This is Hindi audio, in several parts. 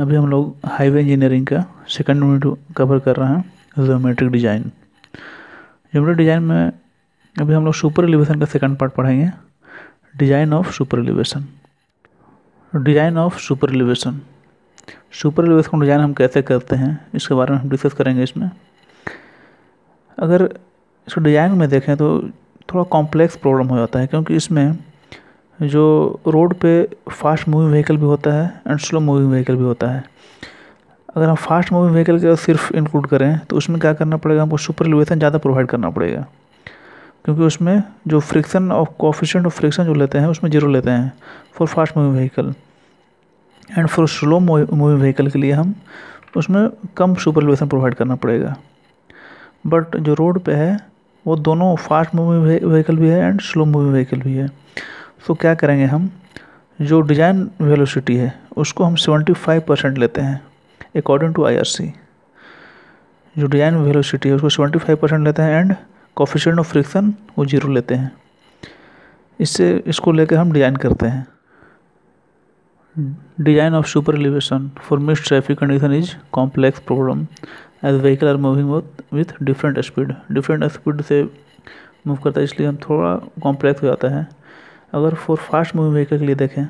अभी हम लोग हाईवे इंजीनियरिंग का सेकंड यूनिट कवर कर रहे हैं, ज्योमेट्रिक डिज़ाइन। ज्योमेट्रिक डिज़ाइन में अभी हम लोग सुपर एलिवेशन का सेकंड पार्ट पढ़ेंगे, design of super elevation. Design of super elevation, super elevation का डिज़ाइन हम कैसे करते हैं इसके बारे में हम डिस्कस करेंगे इसमें। अगर इसको डिज़ाइन में देखें तो थोड़ा कॉम्प्लेक्स प्रॉब्लम हो जाता है, क्योंकि इसमें जो रोड पे फास्ट मूविंग व्हीकल भी होता है एंड स्लो मूविंग व्हीकल भी होता है। अगर हम फास्ट मूविंग व्हीकल का सिर्फ इंक्लूड करें तो उसमें क्या करना पड़ेगा, हमको सुपर एलिवेशन ज़्यादा प्रोवाइड करना पड़ेगा, क्योंकि उसमें जो friction of coefficient of friction जो लेते हैं उसमें जीरो लेते हैं for fast moving vehicle, and for slow moving vehicle के लिए हम उसमें कम सुपर एलिवेशन प्रोवाइड करना पड़ेगा। बट जो रोड पे है वो दोनों फास्ट मूविंग व्हीकल भी है एंड स्लो मूविंग व्हीकल भी है। तो क्या करेंगे, हम जो डिज़ाइन वेलोसिटी है उसको हम 75% लेते हैं अकॉर्डिंग टू IRC। जो डिज़ाइन वेलोसिटी है उसको 75% लेते हैं एंड कोएफिशिएंट ऑफ फ्रिक्शन वो जीरो लेते हैं। इसको लेकर हम डिज़ाइन करते हैं। Design of super elevation for mixed traffic condition is complex problem as vehicle are moving with different speed से मूव करता है, इसलिए हम थोड़ा कॉम्प्लेक्स हो जाता है। अगर फॉर फास्ट मूविंग व्हीकल के लिए देखें,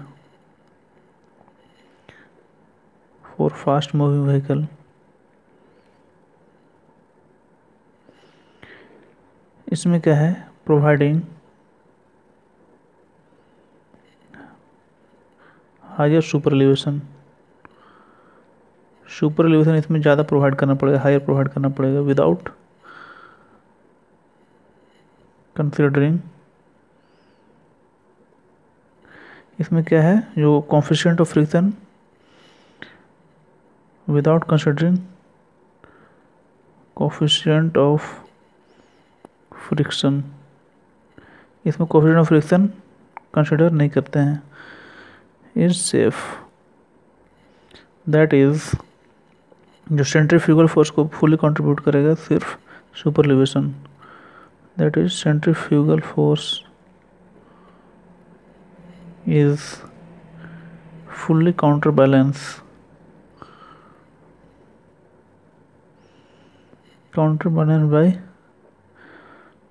फॉर फास्ट मूविंग व्हीकल इसमें क्या है, providing higher super elevation. Super elevation इसमें ज़्यादा प्रोवाइड करना पड़ेगा, हायर प्रोवाइड करना पड़ेगा विदाउट कंसिडरिंग, इसमें क्या है जो coefficient of friction, without considering coefficient of friction, इसमें कोएफिशिएंट ऑफ फ्रिक्शन कंसिडर नहीं करते हैं। इज सेफ, दैट इज जो सेंट्रीफ्यूगल फोर्स को फुली कंट्रीब्यूट करेगा सिर्फ super elevation, that is centrifugal force is fully counterbalanced by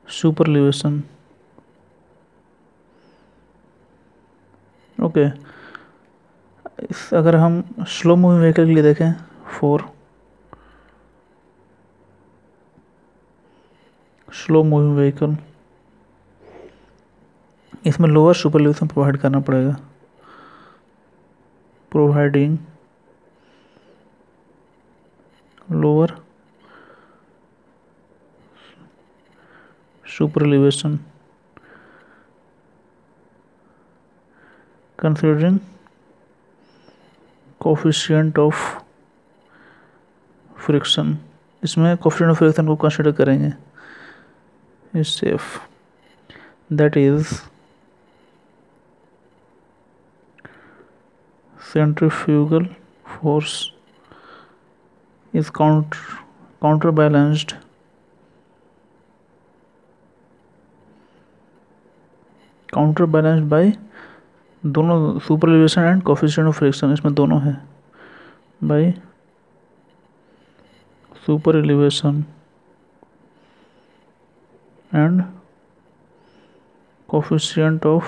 super elevation. Okay, अगर हम स्लो मूविंग व्हीकल के लिए देखें, फॉर स्लो मूविंग व्हीकल इसमें लोअर सुपर एलिवेशन प्रोवाइड करना पड़ेगा, providing lower super elevation considering coefficient of friction, इसमें कोएफिशिएंट ऑफ फ्रिक्शन को कंसिडर करेंगे। Is safe, that is centrifugal force is counterbalanced by दोनों super elevation and coefficient of friction, इसमें दोनों है, by super elevation and coefficient of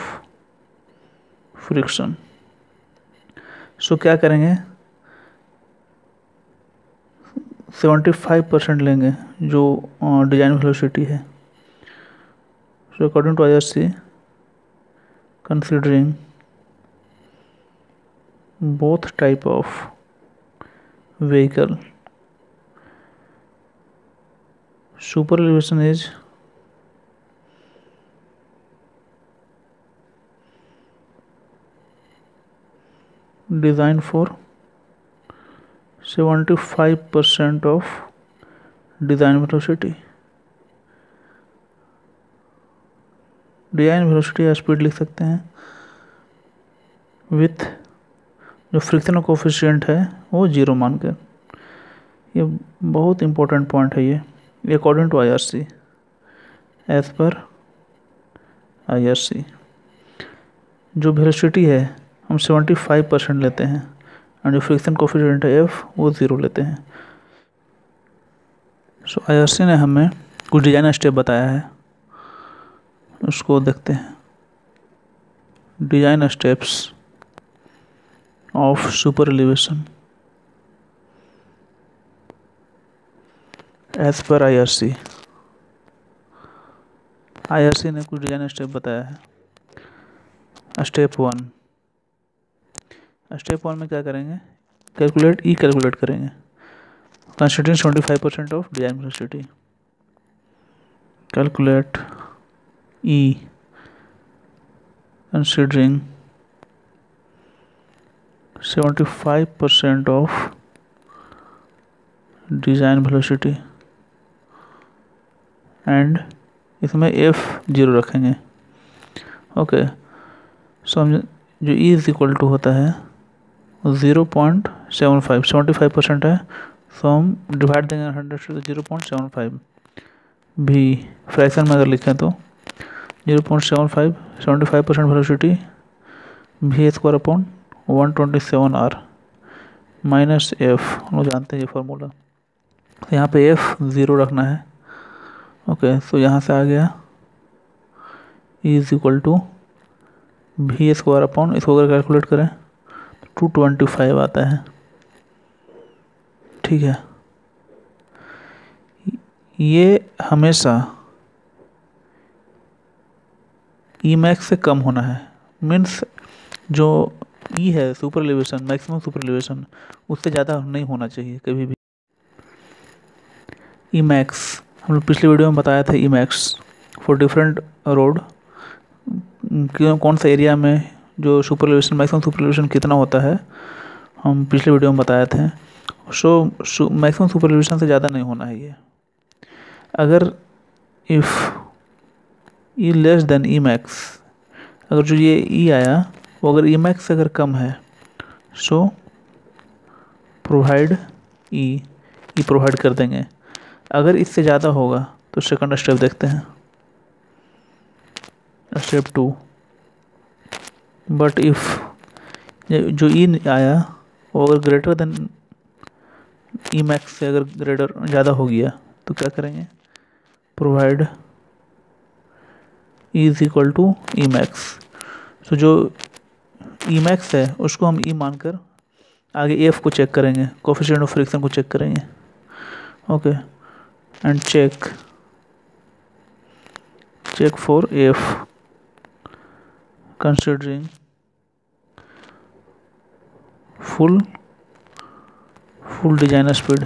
friction. So क्या करेंगे, 75% लेंगे जो डिज़ाइन वेलोसिटी है। So according to IRC, considering both type of vehicle, super elevation is designed for 75% of design velocity। Design velocity या स्पीड लिख सकते हैं विथ जो फ्रिक्शन कोएफिशिएंट है वो जीरो मानकर। ये बहुत इम्पोर्टेंट पॉइंट है ये according to IRC, as per IRC जो वेलोसिटी है हम 75% लेते हैं एंड जो फ्रिक्शन कोफिशिएंट है एफ वो 0 लेते हैं। सो IRC ने हमें कुछ डिजाइन स्टेप बताया है, उसको देखते हैं। Design steps of super elevation as per IRC। IRC ने कुछ डिजाइन स्टेप बताया है। स्टेप 1 में क्या करेंगे, कैलकुलेट करेंगे considering 75% of design velocity. Calculate E considering 75% of design velocity and इसमें F0 रखेंगे। ओके, सो हम जो E इज इक्वल टू होता है 0.75, 75% है, सो हम डिवाइड देंगे 100 से, तो 0.75 भी फ्रैक्शन में अगर लिखें तो 0.75, 75% velocity V² upon 127R minus F, हम लोग जानते हैं ये फार्मूला। तो यहाँ पे F0 रखना है। ओके, तो यहाँ से आ गया E is equal to V² upon, इसको अगर कैलकुलेट करें तो 225 आता है। ठीक है, ये हमेशा Emax से कम होना है, मीन्स जो E है super elevation, maximum super elevation, उससे ज़्यादा नहीं होना चाहिए कभी भी। Emax हम लोग पिछले वीडियो में बताया था, Emax फॉर डिफरेंट रोड, कौन सा एरिया में जो super elevation, maximum super elevation कितना होता है, हम पिछले वीडियो में बताए थे। सो मैक्सिमम सुपर एलिवेशन से ज़्यादा नहीं होना है ये। अगर if E less than Emax, अगर जो ये E आया वो अगर Emax से अगर कम है, सो प्रोवाइड E प्रोवाइड कर देंगे। अगर इससे ज़्यादा होगा तो सेकंड स्टेप देखते हैं, स्टेप 2। बट इफ़ जो E आया वो अगर ग्रेटर देन Emax से अगर ग्रेटर ज़्यादा हो गया तो क्या करेंगे, provide E is equal to Emax। तो जो Emax है उसको हम E मानकर आगे F को चेक करेंगे, कोफिशिएंट ऑफ फ्रिक्शन को चेक करेंगे। Okay, and check for F considering full design speed.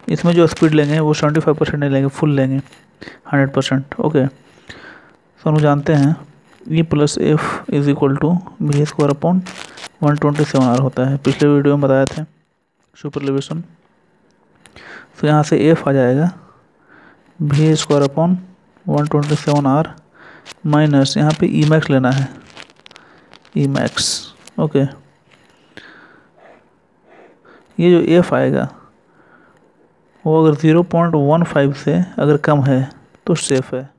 इसमें जो स्पीड लेंगे वो 75% नहीं लेंगे, फुल लेंगे 100%। ओके, तो हम जानते हैं E plus F is equal to V² upon 127R होता है, पिछले वीडियो में बताया थे सुपर एलिवेशन। तो यहाँ से F आ जाएगा V² अपॉन 127R माइनस यहाँ पे Emax लेना है, Emax। ओके, ये जो F आएगा वो अगर 0.15 से अगर कम है तो सेफ है।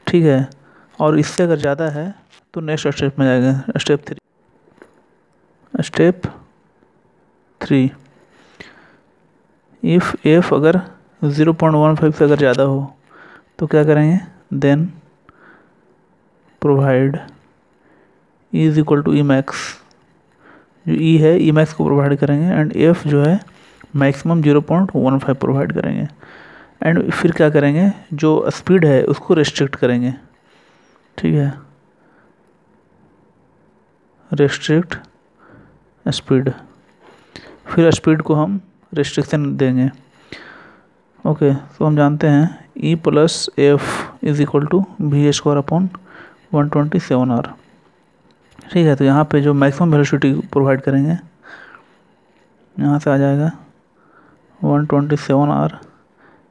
ठीक है, और इससे अगर ज़्यादा है तो नेक्स्ट स्टेप में जाएगा, स्टेप 3। इफ़ F अगर 0.15 से अगर ज़्यादा हो तो क्या करेंगे, then provide E is equal to Emax। जो E है Emax को प्रोवाइड करेंगे एंड F जो है मैक्सिमम 0.15 प्रोवाइड करेंगे। एंड फिर क्या करेंगे, जो स्पीड है उसको रेस्ट्रिक्ट करेंगे। ठीक है, रेस्ट्रिक्ट स्पीड, फिर स्पीड को हम रेस्ट्रिक्शन देंगे। ओके, तो हम जानते हैं E plus F is equal to V² upon 127R। ठीक है, तो यहाँ पे जो मैक्सिमम वेलोसिटी प्रोवाइड करेंगे यहाँ से आ जाएगा 127R,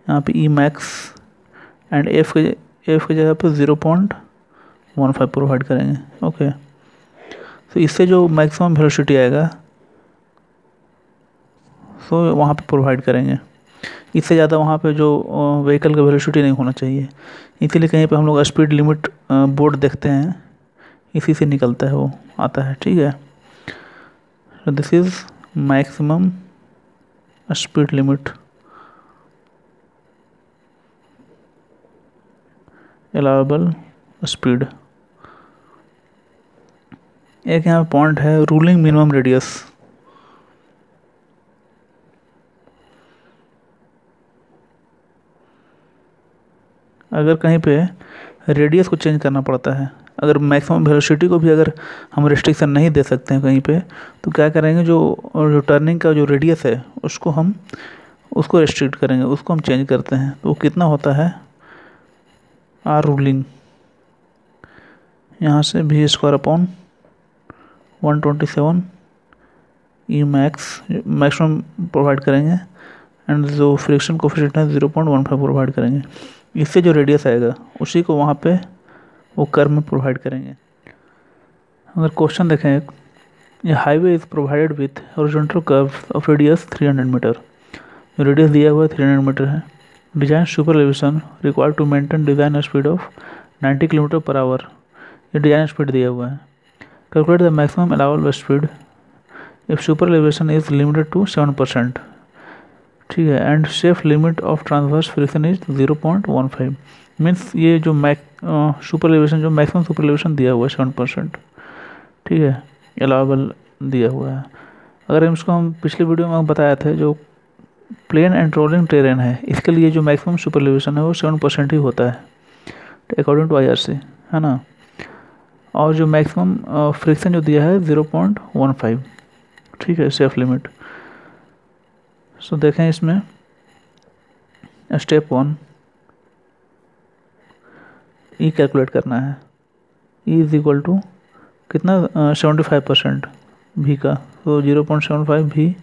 यहाँ पे Emax एंड F के जगह पे 0.15 प्रोवाइड करेंगे। ओके, तो इससे जो मैक्सिमम वेलोसिटी आएगा तो वहाँ पे प्रोवाइड करेंगे। इससे ज़्यादा वहाँ पे जो व्हीकल का वेलोसिटी नहीं होना चाहिए, इसीलिए कहीं पे हम लोग स्पीड लिमिट बोर्ड देखते हैं इसी से निकलता है, वो आता है, ठीक है। So this is maximum speed limit, allowable speed। एक यहाँ पॉइंट है रूलिंग मिनिमम रेडियस। अगर कहीं पे रेडियस को चेंज करना पड़ता है, अगर मैक्सिमम वेलोसिटी को भी अगर हम रिस्ट्रिक्शन नहीं दे सकते हैं कहीं पे, तो क्या करेंगे, जो टर्निंग का जो रेडियस है उसको रिस्ट्रिक्ट करेंगे, उसको हम चेंज करते हैं। तो वो कितना होता है, आर रूलिंग, यहाँ से V square upon 127 E maximum provide करेंगे, एंड जो फ्रिक्शन कोफिशिएंट है 0.15 प्रोवाइड करेंगे। इससे जो रेडियस आएगा उसी को वहाँ पे वो कर्व में प्रोवाइड करेंगे। अगर क्वेश्चन देखें, ये highway is provided with horizontal curve of radius 300 metre. जो रेडियस दिया हुआ है 300 मीटर है। Design super elevation required to maintain design speed of 90 kilometre per hour. ये डिजाइन स्पीड दिया हुआ है। Calculate the maximum allowable speed if super elevation is limited to 7%, ठीक है, and safe limit of transverse friction is 0.15। Means ये जो सुपर एलिवेशन, जो मैक्सिमम सुपर एलिवेशन दिया हुआ है 7%, ठीक है, अलाउबल दिया हुआ है। अगर इसको हम पिछले वीडियो में बताया था, जो प्लेन एंड रोलिंग टेरेन है, इसके लिए जो मैक्सिमम सुपर एलिवेशन है वो 7% ही होता है अकॉर्डिंग टू IRC, है ना। और जो मैक्सिमम फ्रिक्शन जो दिया है 0.15, ठीक है, सेफ लिमिट। सो देखें इसमें स्टेप 1, ई कैलकुलेट करना है। ई इज इक्वल टू कितना, 75% भी का, तो 0.75 भी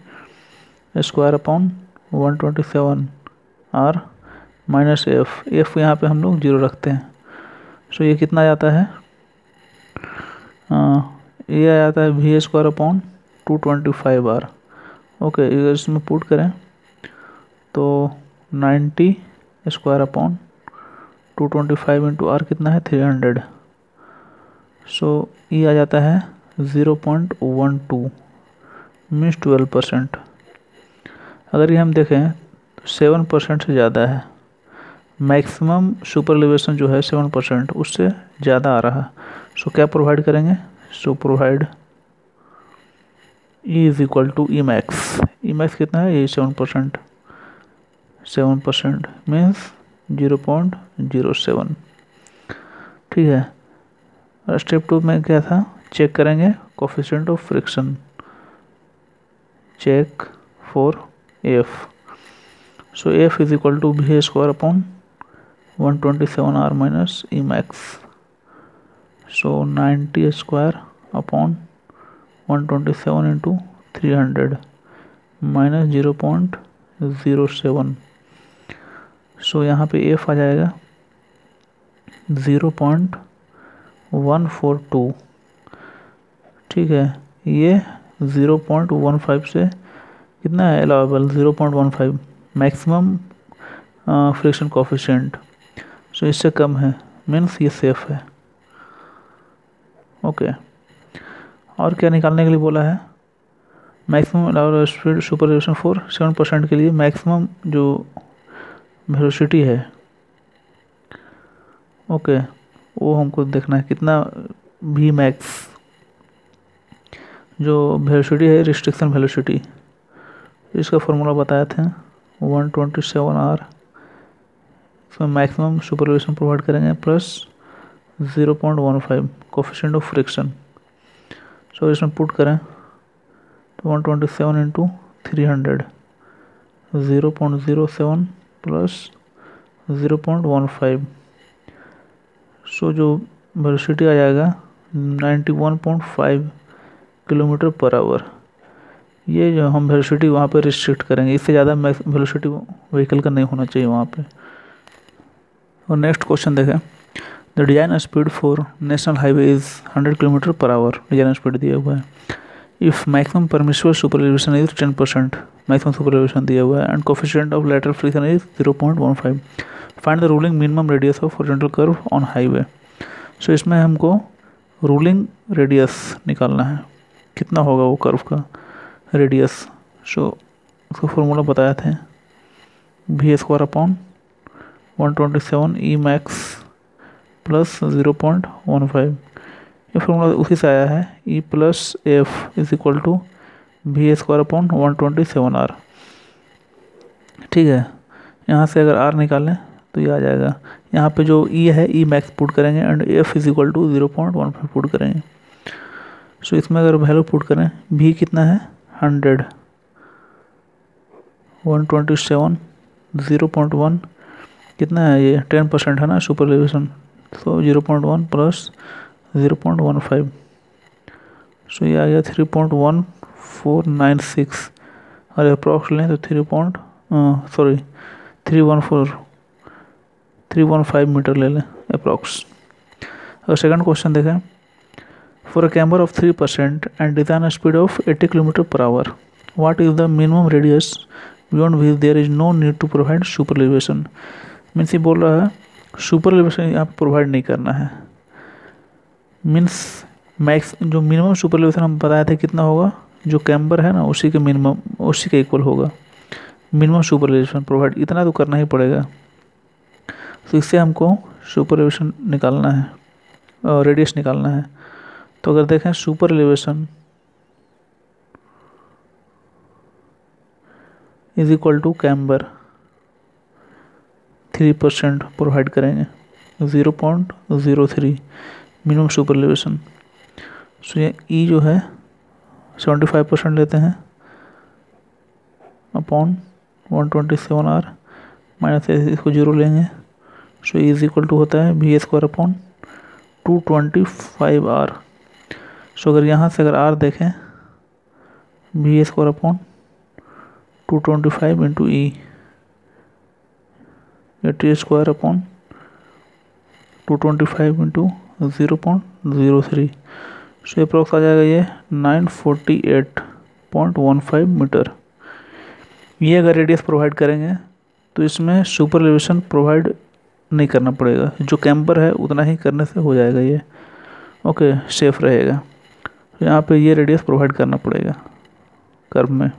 square upon 127 R minus F यहाँ पे हम लोग 0 रखते हैं। सो ये कितना आ जाता है, ये आ जाता है V square upon 225 R. Okay, अगर इसमें पुट करें तो 90 स्क्वायर अपॉन 225 इंटू आर कितना है 300। सो ये आ जाता है 0.12 मीन्स 12%। अगर ये हम देखें तो 7% से ज़्यादा है। मैक्सिमम सुपर एलिवेशन जो है 7%, उससे ज़्यादा आ रहा है। सो क्या प्रोवाइड करेंगे, so provide e is equal to e max कितना है, ये 7%, 7% मीन्स 0.07, ठीक है। और स्टेप 2 में क्या था, चेक करेंगे coefficient of friction, check for F. So F is equal to V square upon 127 R minus E max. So 90 square upon 127 into 300 minus 0.07। So यहाँ पे एफ आ जाएगा 0.142, ठीक है। ये 0.15 से कितना है अलाउबल, 0.15 मैक्सिमम फ्रिक्शन कोफिशिएंट। सो इससे कम है, मीन्स ये सेफ है। ओके, और क्या निकालने के लिए बोला है, maximum allowable speed super elevation for 7% के लिए मैक्सिमम जो वेलोसिटी है, ओके, वो हमको देखना है कितना, वी मैक्स जो वेलोसिटी है, रिस्ट्रिक्शन वेलोसिटी, इसका फॉर्मूला बताया था 127 आर। इसमें मैक्सिमम सुपर एलिवेशन प्रोवाइड करेंगे प्लस 0.15 कोफिशिएंट ऑफ फ्रिक्शन। सो इसमें पुट करें तो 127 इंटू 300, 0.07 प्लस 0.15। सो जो वेलोसिटी आ जाएगा 91.5 किलोमीटर पर आवर। ये जो हम वेलोसिटी वहाँ पे रिस्ट्रिक्ट करेंगे, इससे ज़्यादा वेलोसिटी व्हीकल का नहीं होना चाहिए वहाँ पे। और नेक्स्ट क्वेश्चन देखें, the design speed for national highway is 100 kilometre per hour. Design speed दिया हुआ है। If maximum permissible super elevation is 10%, maximum super elevation दिया हुआ है, and coefficient of lateral friction is 0.15। Find the ruling minimum radius of horizontal curve on highway. So इसमें हमको रूलिंग रेडियस निकालना है, कितना होगा वो कर्व का रेडियस। सो उसका फॉर्मूला बताए थे, v² upon 127 E max plus 0.15। ये फॉर्मूला उसी से आया है, E plus F is equal to v² upon 127 r। ठीक है, यहाँ से अगर r निकालें तो ये आ जाएगा। यहाँ पे जो e है ई मैक्स पुट करेंगे and f is equal to 0.15 put करेंगे। सो इसमें अगर वैल्यू पुट करें, v कितना है 100, 127 0.1 कितना है, ये 10% है ना सुपर एलिवेशन। सो 0.1 प्लस 0.15, सो ये आ गया 3.1496 और अप्रॉक्स लें तो 315 मीटर ले लें अप्रॉक्स। अगर सेकंड क्वेश्चन देखें, for a camber of 3% and design speed of 80 km/h, what is the minimum radius beyond which there is no need to provide super elevation. Means ये बोल रहा है सुपर एलिवेशन यहाँ पर प्रोवाइड नहीं करना है। मीन्स मैक्स जो मिनिमम सुपर एलिवेशन हम बताए थे कितना होगा, जो कैम्बर है ना उसी के मिनिमम, उसी के इक्वल होगा मिनिमम सुपर एलिवेशन प्रोवाइड, इतना तो करना ही पड़ेगा। तो इससे हमको सुपर एलिवेशन निकालना है और रेडियस निकालना है। तो अगर देखें super elevation is equal to camber 3% provide करेंगे, 0.03 मिनिमम सुपर एलिवेशन। सो ये ई जो है 75% लेते हैं अपॉन 127 r माइनस इसको 0 लेंगे। सो इज इक्वल टू होता है v² अपॉन 225 r। सो अगर यहाँ से अगर r देखें, v² अपॉन 225 इंटू ई, t² अपॉन 225 इंटू 0.03। सो अप्रॉक्स आ जाएगा ये 948.15 मीटर। ये अगर रेडियस प्रोवाइड करेंगे तो इसमें सुपर एलिवेशन प्रोवाइड नहीं करना पड़ेगा, जो कैम्पर है उतना ही करने से हो जाएगा ये। ओके, सेफ रहेगा। तो यहाँ पे ये रेडियस प्रोवाइड करना पड़ेगा कर्व में।